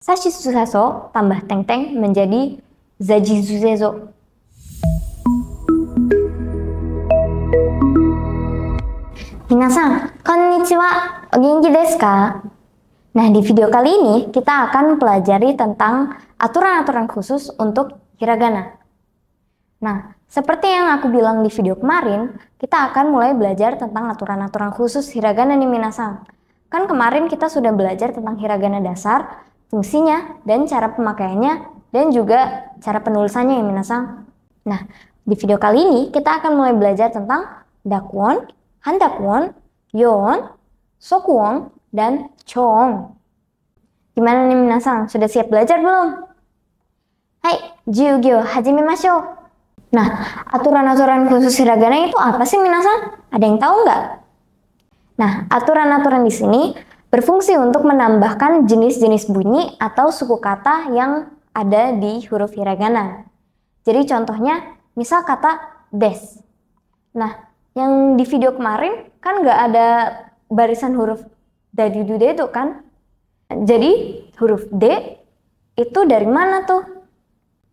Sashisusaso tambah teng-teng menjadi zajizuzezo. Minasan, konnichiwa. O genki desu ka? Nah, di video kali ini kita akan pelajari tentang aturan-aturan khusus untuk hiragana. Nah, seperti yang aku bilang di video kemarin, kita akan mulai belajar tentang aturan-aturan khusus hiragana nih minasan. Kan kemarin kita sudah belajar tentang hiragana dasar, fungsinya, dan cara pemakaiannya, dan juga cara penulisannya ya minasan. Nah, di video kali ini kita akan mulai belajar tentang dakwon, handakwon, yon, sokwon, dan chong. Gimana nih minasan? Sudah siap belajar belum? Hai, jiugyo hajimemashou. Nah, aturan-aturan khusus hiragana itu apa sih minasan? Ada yang tahu nggak? Nah, aturan-aturan di sini berfungsi untuk menambahkan jenis-jenis bunyi atau suku kata yang ada di huruf hiragana. Jadi contohnya, misal kata des. Nah, yang di video kemarin kan nggak ada barisan huruf dadidude itu kan? Jadi huruf D itu dari mana tuh?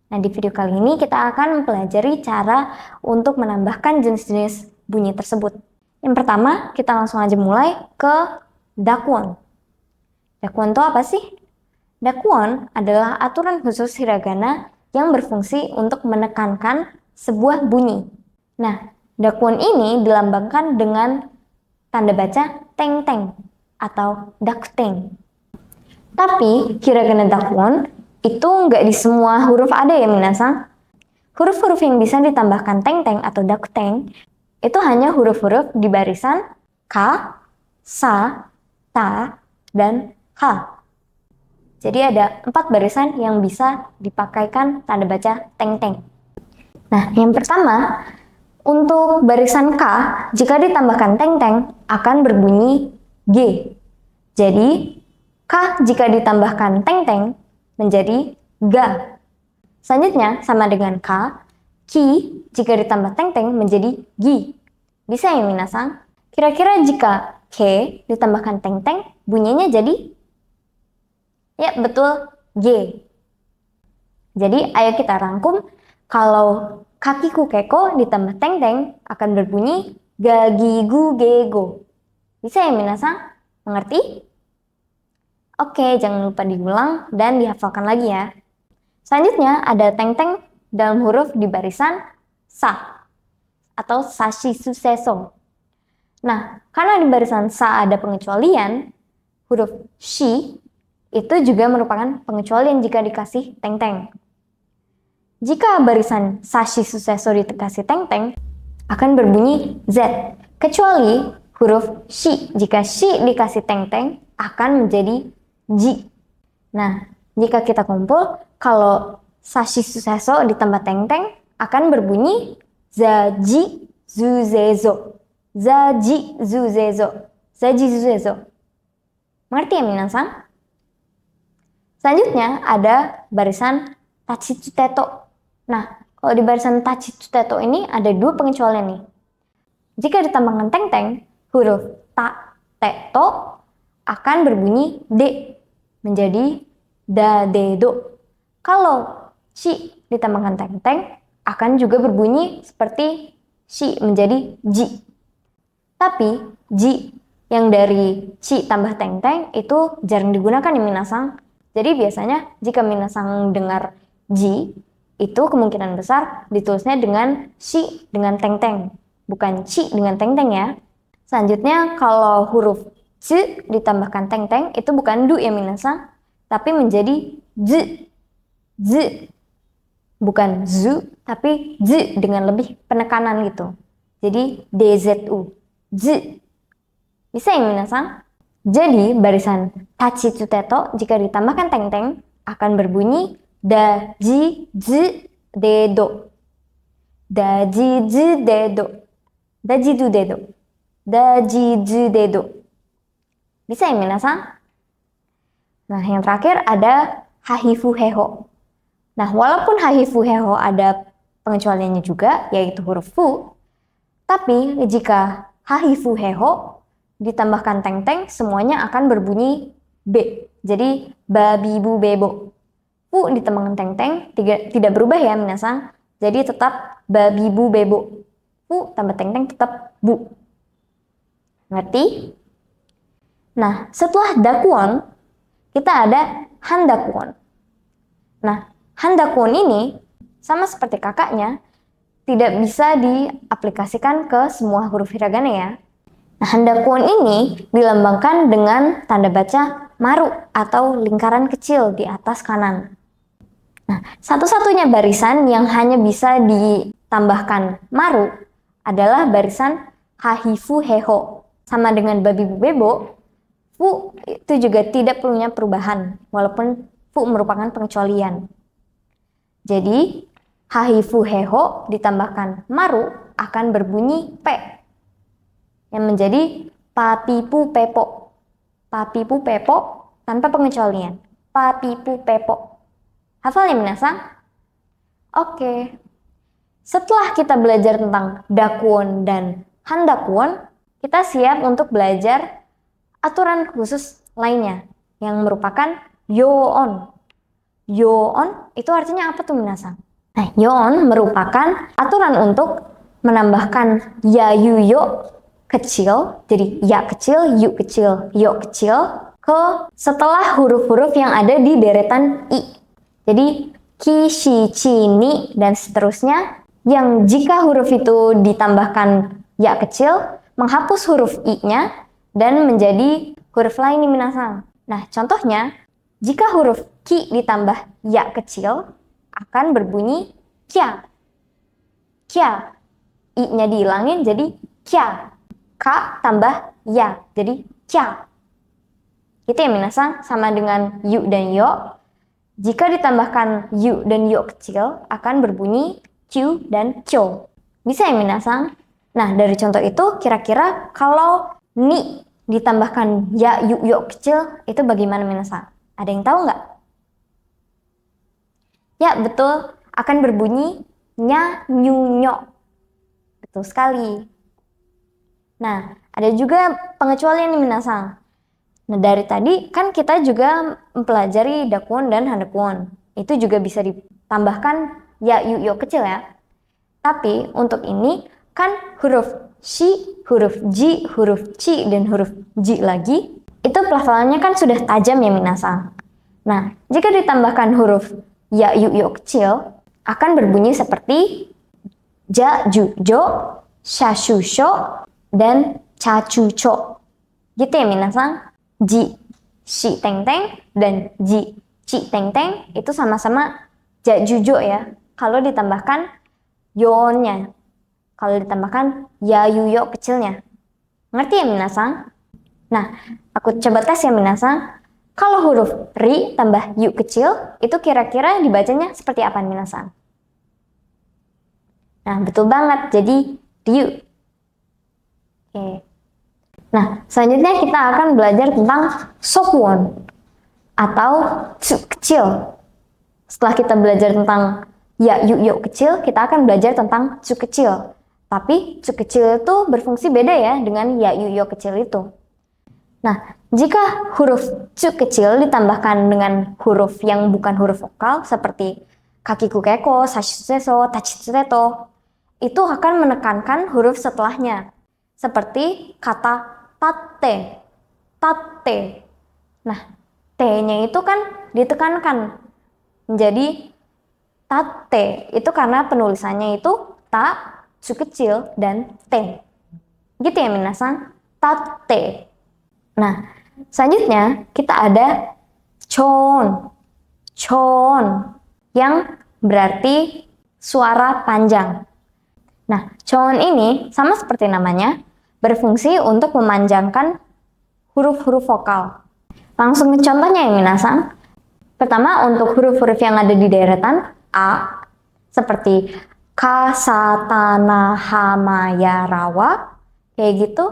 Nah, di video kali ini kita akan mempelajari cara untuk menambahkan jenis-jenis bunyi tersebut. Yang pertama, kita langsung aja mulai ke dakwon. Dakwon itu apa sih? Dakwon adalah aturan khusus hiragana yang berfungsi untuk menekankan sebuah bunyi. Nah, dakwon ini dilambangkan dengan tanda baca teng-teng atau dakteng. Tapi hiragana dakwon itu nggak di semua huruf ada ya minasan. Huruf-huruf yang bisa ditambahkan teng-teng atau dakteng itu hanya huruf-huruf di barisan ka, sa, ta, dan ha. Jadi ada 4 barisan yang bisa dipakaikan tanda baca teng-teng. Nah, yang pertama, untuk barisan ka, jika ditambahkan teng-teng akan berbunyi G. Jadi, ka jika ditambahkan teng-teng menjadi ga. Selanjutnya, sama dengan ka, ki jika ditambah teng-teng menjadi gi. Bisa ya minasan? Kira-kira jika ke ditambahkan teng-teng, bunyinya jadi? Ya, betul, G. Jadi, ayo kita rangkum. Kalau kakiku keko ditambah teng-teng akan berbunyi gagigu gego. Bisa ya minasan? Mengerti? Oke, jangan lupa diulang dan dihafalkan lagi ya. Selanjutnya ada teng-teng dalam huruf di barisan sa atau sashisuseso. Nah, karena di barisan sa ada pengecualian, huruf shi itu juga merupakan pengecualian jika dikasih teng-teng. Jika barisan sashisuseso dikasih teng-teng, akan berbunyi z, kecuali huruf shi. Jika shi dikasih teng-teng, akan menjadi ji. Nah, jika kita kumpul, kalau sashisuseso ditambah teng-teng akan berbunyi zaji zuzezo. Zaji zuzezo. Zaji zuzezo. Mengerti ya minasan? Selanjutnya ada barisan tachitsuteto. Nah, kalau di barisan tachitsuteto ini ada 2 pengecualian nih. Jika ditambahkan teng-teng, huruf ta, te, to akan berbunyi d menjadi da, de, do. Kalau ci ditambahkan teng-teng akan juga berbunyi seperti ci menjadi ji. Tapi ji yang dari ci tambah teng-teng itu jarang digunakan ya minasan. Jadi biasanya jika minasan dengar ji, itu kemungkinan besar ditulisnya dengan ci dengan teng-teng, bukan ci dengan teng-teng ya. Selanjutnya kalau huruf z ditambahkan teng-teng itu bukan du ya minasan, tapi menjadi z. Z. Bukan zu, tapi z dengan lebih penekanan gitu. Jadi dzu. Z. Bisa ya minasan? Jadi barisan tachitsuteto jika ditambahkan teng-teng akan berbunyi da, ji, z, de, do. Da, ji, z, de, do. Da, ji, du, de, do. Da, ji, z, de, do. Bisa ya minasan? Nah, yang terakhir ada hahifu heho. Nah, walaupun hahifu heho ada pengecualiannya juga, yaitu huruf fu, tapi jika hahifu heho ditambahkan teng-teng, semuanya akan berbunyi B. Jadi, babi bu bebo. Bu ditambahkan teng-teng tidak berubah ya minasang. Jadi tetap babi bu bebo. Bu tambah teng-teng tetap bu. Ngerti? Nah, setelah dakwon, kita ada handakwon. Nah, handakwon ini sama seperti kakaknya, tidak bisa diaplikasikan ke semua huruf hiragana ya. Nah, handakwon ini dilambangkan dengan tanda baca maru atau lingkaran kecil di atas kanan. Nah, satu-satunya barisan yang hanya bisa ditambahkan maru adalah barisan hahifu heho. Sama dengan babi bu bebo, fu itu juga tidak punya perubahan, walaupun fu merupakan pengecualian. Jadi, hahifu heho ditambahkan maru akan berbunyi P, yang menjadi papipu pepo. Papipu pepo tanpa pengecualian. Papipu pepo. Hafal ya minasang? Oke. Setelah kita belajar tentang dakwon dan handakwon, kita siap untuk belajar aturan khusus lainnya yang merupakan yoon. Yoon itu artinya apa tuh minasang? Nah, yoon merupakan aturan untuk menambahkan ya yu yo kecil, jadi ya kecil, yu kecil, yo kecil ke setelah huruf-huruf yang ada di deretan i. Jadi ki, shi, chi, ni dan seterusnya yang jika huruf itu ditambahkan ya kecil menghapus huruf i-nya dan menjadi huruf lain nih minasang. Nah, contohnya jika huruf ki ditambah ya kecil akan berbunyi kya. Kya. I-nya dihilangin jadi kya. Ka tambah ya jadi kya. Itu ya minasang, sama dengan yu dan yo. Jika ditambahkan yu dan yo kecil akan berbunyi q dan cho. Bisa ya minasang? Nah, dari contoh itu kira-kira kalau ni ditambahkan ya yu yo kecil itu bagaimana minasang? Ada yang tahu nggak? Ya, betul. Akan berbunyi nya, nyu, nyo. Betul sekali. Nah, ada juga pengecualian nih minasang. Nah, dari tadi kan kita juga mempelajari dakwon dan handakwon. Itu juga bisa ditambahkan ya, yu, yo kecil ya. Tapi untuk ini kan huruf shi, huruf ji, huruf ci, dan huruf ji lagi. Itu pelafalannya kan sudah tajam ya minasang. Nah, jika ditambahkan huruf ya, yu, yo kecil akan berbunyi seperti ja, ju, jo, sha, shu, sho, dan cha, chu, cho. Gitu ya minasang. Ji, shi, teng, teng, dan ji, ci, teng, teng itu sama-sama ja, ju, jo ya. Kalau ditambahkan yoonnya. Kalau ditambahkan ya, yu, yo kecilnya. Ngerti ya minasang? Nah, aku coba tes ya minasang. Kalau huruf ri tambah yu kecil, itu kira-kira dibacanya seperti apa minasang? Nah, betul banget. Jadi, ryu. Oke. Nah, selanjutnya kita akan belajar tentang sokwon atau cu kecil. Setelah kita belajar tentang ya, yu, yo kecil, kita akan belajar tentang cu kecil. Tapi cu kecil itu berfungsi beda ya dengan ya, yu, yo kecil itu. Nah, jika huruf cu kecil ditambahkan dengan huruf yang bukan huruf vokal seperti kakiku keko, sashitsuseso, tachitsuseto, itu akan menekankan huruf setelahnya. Seperti kata tate, tate. Nah, T-nya itu kan ditekankan menjadi tate. Itu karena penulisannya itu ta, cu kecil, dan T. Gitu ya minasang? Tate. Nah, selanjutnya kita ada chon. Chon yang berarti suara panjang. Nah, chon ini sama seperti namanya, berfungsi untuk memanjangkan huruf-huruf vokal. Langsung ke contohnya ya minasang. Pertama, untuk huruf-huruf yang ada di deretan A, seperti ka, sa, ta, na, ha, ma, ya, ra, wa, kayak gitu.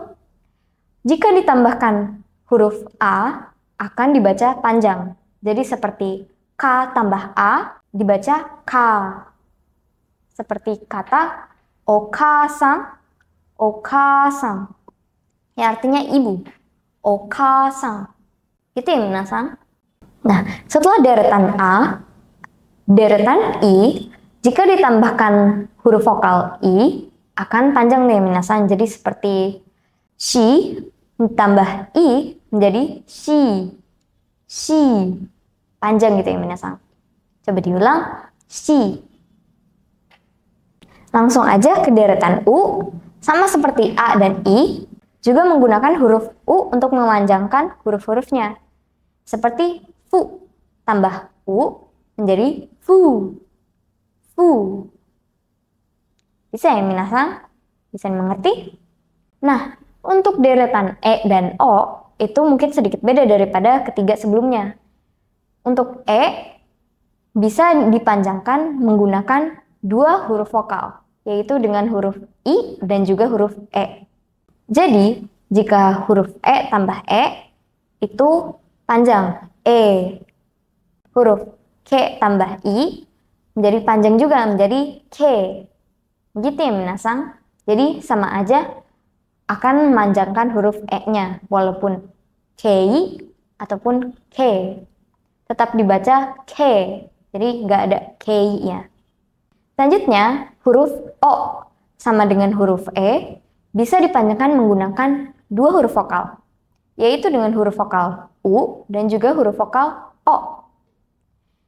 Jika ditambahkan huruf A, akan dibaca panjang. Jadi seperti K tambah A, dibaca K. Seperti kata Oka-san, Oka-san. Ya artinya ibu. Oka-san. Itu ya minasang. Nah, setelah deretan A, deretan I, jika ditambahkan huruf vokal I, akan panjang nih minasan. Jadi seperti shi, ditambah I menjadi shi. Shi. Panjang gitu ya minasan. Coba diulang. Shi. Langsung aja ke deretan U, sama seperti A dan I, juga menggunakan huruf U untuk memanjangkan huruf-hurufnya. Seperti fu, tambah U menjadi fu. Fu. Bisa ya minasan? Bisa dimengerti? Nah, untuk deretan E dan O, itu mungkin sedikit beda daripada ketiga sebelumnya. Untuk E, bisa dipanjangkan menggunakan dua huruf vokal, yaitu dengan huruf I dan juga huruf E. Jadi, jika huruf E tambah E, itu panjang E. Huruf K tambah I, menjadi panjang juga, menjadi K. Begitu ya minasang. Jadi, sama aja akan memanjangkan huruf E-nya, walaupun KI ataupun K. Tetap dibaca K, jadi nggak ada KI-nya. Selanjutnya, huruf O sama dengan huruf E bisa dipanjangkan menggunakan dua huruf vokal, yaitu dengan huruf vokal U dan juga huruf vokal O.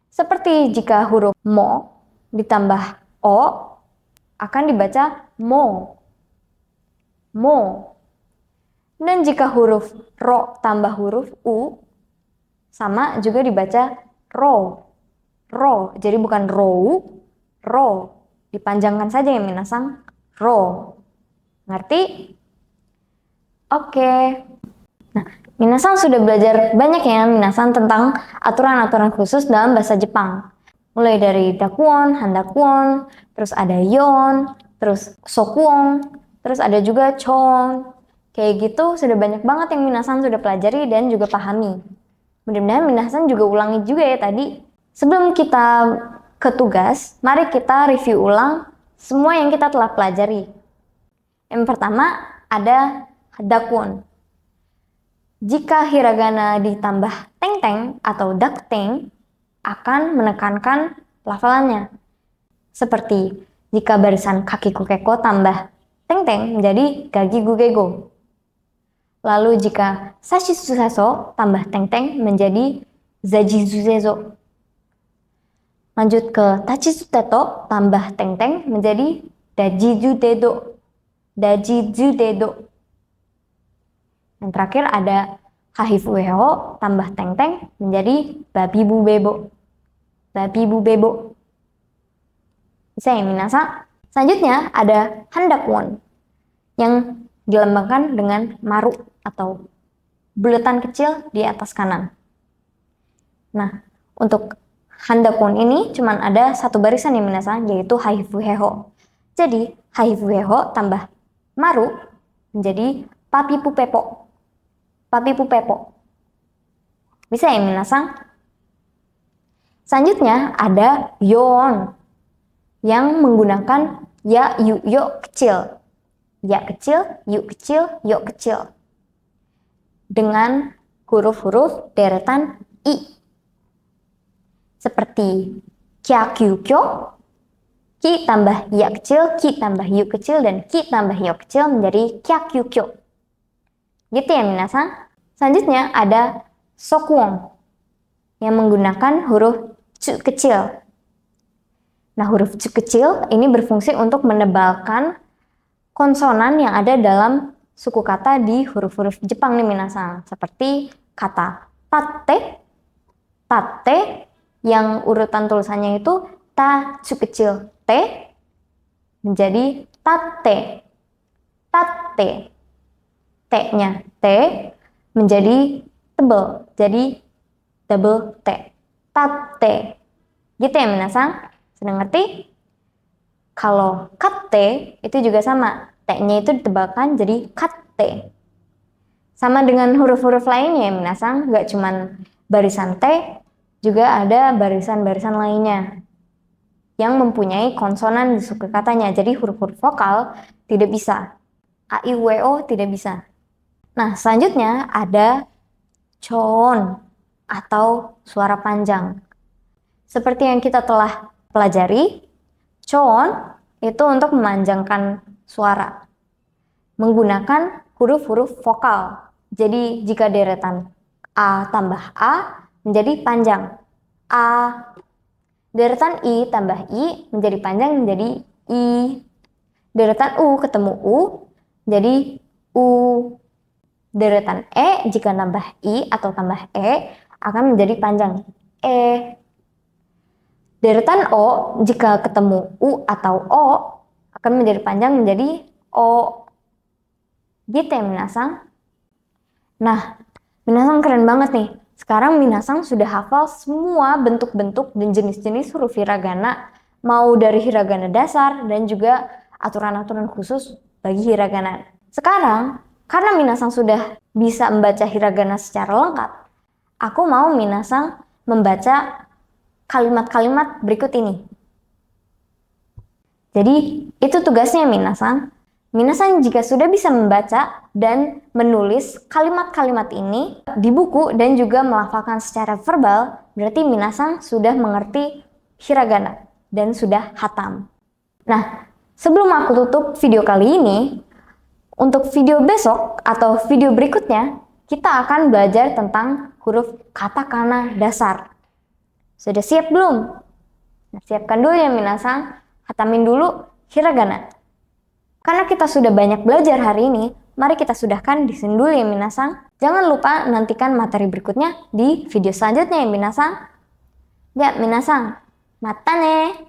Seperti jika huruf mo ditambah O, akan dibaca mo. Mo. Dan jika huruf ro tambah huruf U, sama juga dibaca ro. Ro. Jadi bukan rou, ro. Dipanjangkan saja ya minasang. Ro. Ngerti? Oke. Nah, minasang sudah belajar banyak ya minasang tentang aturan-aturan khusus dalam bahasa Jepang. Mulai dari dakwon, handakwon, terus ada yon, terus sokwon, terus ada juga chon. Kayak gitu sudah banyak banget yang minasang sudah pelajari dan juga pahami. Mudah-mudahan minasang juga ulangi juga ya tadi. Sebelum kita ke tugas, mari kita review ulang semua yang kita telah pelajari. Yang pertama ada dakwon. Jika hiragana ditambah teng-teng atau dakteng, akan menekankan lafalannya. Seperti jika barisan kakiku keko tambah teng-teng menjadi gagi gugego. Lalu jika sashi susaso tambah teng-teng menjadi zaji zuzezo. Lanjut ke tachisuteto tambah teng-teng menjadi dajiju dedo. Dajiju dedo. Yang terakhir ada hahifueho tambah teng-teng menjadi babi bu bebo. Babi bu bebo. Bisa ya minasa? Selanjutnya ada handakwon yang dilambangkan dengan maru atau buletan kecil di atas kanan. Nah, untuk handakwon ini cuma ada satu barisan ya minasa, yaitu haifuheho. Jadi, haifuheho tambah maru menjadi papi pupepo. Papi pupepo. Bisa ya minasa? Selanjutnya ada yon yang menggunakan ya, yu, yo kecil. Ya kecil, yu kecil, yo kecil. Dengan huruf-huruf deretan I. Seperti kya kyu kyo, ki tambah ya kecil, ki tambah yu kecil, dan ki tambah yo kecil menjadi kya kyu kyo. Gitu ya minasan. Selanjutnya ada sokwon yang menggunakan huruf cu kecil. Nah, huruf cu kecil ini berfungsi untuk menebalkan konsonan yang ada dalam suku kata di huruf-huruf Jepang nih minasan. Seperti kata tate, tate yang urutan tulisannya itu ta cu kecil t menjadi tate. Tate. T-nya T menjadi tebal, jadi double T. Tate. Gitu ya minasan? Sudah ngerti? Kalau kate itu juga sama. T-nya itu ditebalkan jadi kate. Sama dengan huruf-huruf lainnya ya minasan, nggak cuman barisan T, juga ada barisan-barisan lainnya yang mempunyai konsonan di suku katanya. Jadi huruf-huruf vokal tidak bisa. A, I, W, O tidak bisa. Nah, selanjutnya ada chon. atau suara panjang. Seperti yang kita telah pelajari, choon itu untuk memanjangkan suara menggunakan huruf-huruf vokal. Jadi jika deretan A tambah A menjadi panjang A, deretan I tambah I menjadi panjang menjadi I, deretan U ketemu U jadi U, deretan E jika nambah I atau tambah E akan menjadi panjang E, deretan O jika ketemu U atau O akan menjadi panjang menjadi O. Gitu ya minasang. Nah, minasang keren banget nih. Sekarang minasang sudah hafal semua bentuk-bentuk dan jenis-jenis huruf hiragana, mau dari hiragana dasar dan juga aturan-aturan khusus bagi hiragana. Sekarang, karena minasang sudah bisa membaca hiragana secara lengkap, aku mau minasang membaca kalimat-kalimat berikut ini. Jadi, itu tugasnya minasang. Minasang jika sudah bisa membaca dan menulis kalimat-kalimat ini di buku dan juga melafalkan secara verbal, berarti minasang sudah mengerti hiragana dan sudah hatam. Nah, sebelum aku tutup video kali ini, untuk video besok atau video berikutnya, kita akan belajar tentang huruf katakana dasar. Sudah siap belum? Nah, siapkan dulu ya minasang, hatamin dulu hiragana. Karena kita sudah banyak belajar hari ini, mari kita sudahkan di sini dulu ya minasang. Jangan lupa nantikan materi berikutnya di video selanjutnya ya minasang. Ya minasang, mata ne!